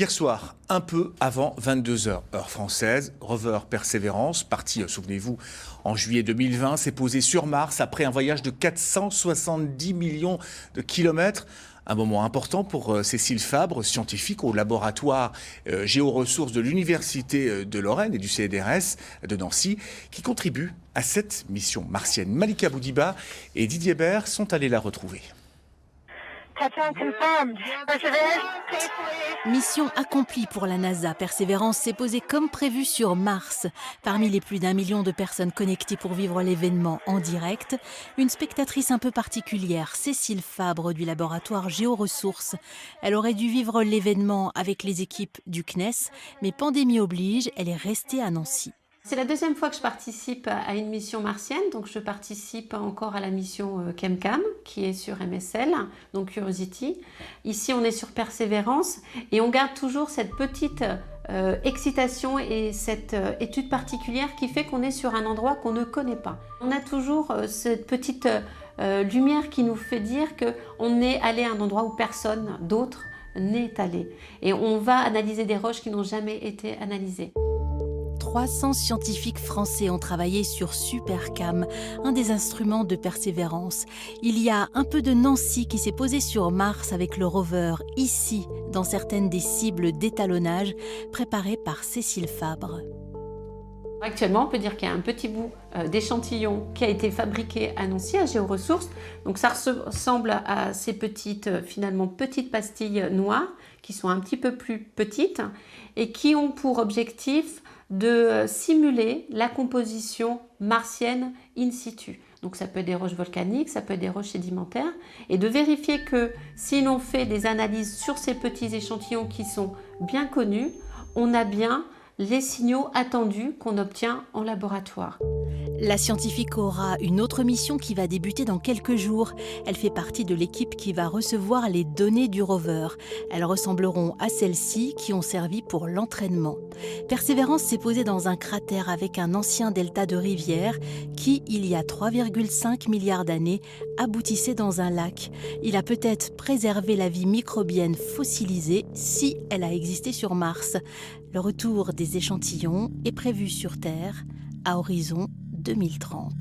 Hier soir, un peu avant 22 h, heure française, rover Perseverance, parti, souvenez-vous, en juillet 2020, s'est posé sur Mars après un voyage de 470 millions de kilomètres. Un moment important pour Cécile Fabre, scientifique au laboratoire géoressources de l'Université de Lorraine et du CNRS de Nancy, qui contribue à cette mission martienne. Malika Boudiba et Didier Bert sont allés la retrouver. Mission accomplie pour la NASA. Persévérance s'est posée comme prévu sur Mars. Parmi les plus d'1 million de personnes connectées pour vivre l'événement en direct, une spectatrice un peu particulière, Cécile Fabre du laboratoire Géoressources. Elle aurait dû vivre l'événement avec les équipes du CNES, mais pandémie oblige, elle est restée à Nancy. C'est la deuxième fois que je participe à une mission martienne, donc je participe encore à la mission ChemCam qui est sur MSL, donc Curiosity. Ici on est sur Persévérance et on garde toujours cette petite excitation et cette étude particulière qui fait qu'on est sur un endroit qu'on ne connaît pas. On a toujours cette petite lumière qui nous fait dire qu'on est allé à un endroit où personne d'autre n'est allé. Et on va analyser des roches qui n'ont jamais été analysées. 300 scientifiques français ont travaillé sur SuperCam, un des instruments de Persévérance. Il y a un peu de Nancy qui s'est posé sur Mars avec le rover, ici, dans certaines des cibles d'étalonnage préparées par Cécile Fabre. Actuellement, on peut dire qu'il y a un petit bout d'échantillon qui a été fabriqué à Nancy, à Géoressources. Donc ça ressemble à ces finalement petites pastilles noires qui sont un petit peu plus petites et qui ont pour objectif de simuler la composition martienne in situ. Donc ça peut être des roches volcaniques, ça peut être des roches sédimentaires, et de vérifier que si l'on fait des analyses sur ces petits échantillons qui sont bien connus, on a bien les signaux attendus qu'on obtient en laboratoire. La scientifique aura une autre mission qui va débuter dans quelques jours. Elle fait partie de l'équipe qui va recevoir les données du rover. Elles ressembleront à celles-ci qui ont servi pour l'entraînement. Persévérance s'est posée dans un cratère avec un ancien delta de rivière qui, il y a 3,5 milliards d'années, aboutissait dans un lac. Il a peut-être préservé la vie microbienne fossilisée si elle a existé sur Mars. Le retour des échantillons est prévu sur Terre à horizon 2030.